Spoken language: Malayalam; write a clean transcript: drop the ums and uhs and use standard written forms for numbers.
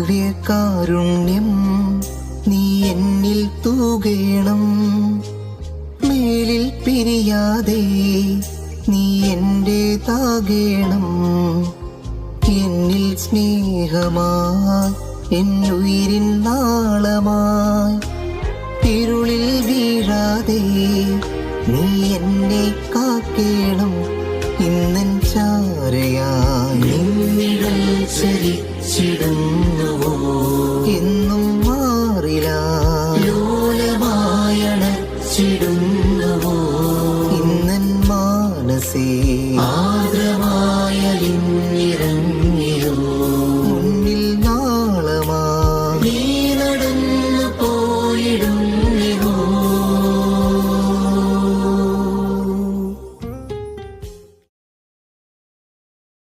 കാരുണ്യം നീ എന്നിൽ തൂകേണം. മേലിൽ പിരിയാതെ നീ എന്റേതാകേണം. എന്നിൽ സ്നേഹമായി എന്നുയിരിൻ നാളമായി ഇരുളിൽ വീഴാതെ നീ എന്നെ കാക്കേണം. ഇന്നൻ ചാരയായി നിന്നിഴൽ ചരിച്ചിടുന്നുവോ എന്നും മാറില്ല ലോലമായണച്ചിടുന്നുവോ ഇന്നൻ മാനസേ ആർദ്രമായ നിന്നിരങ്ങ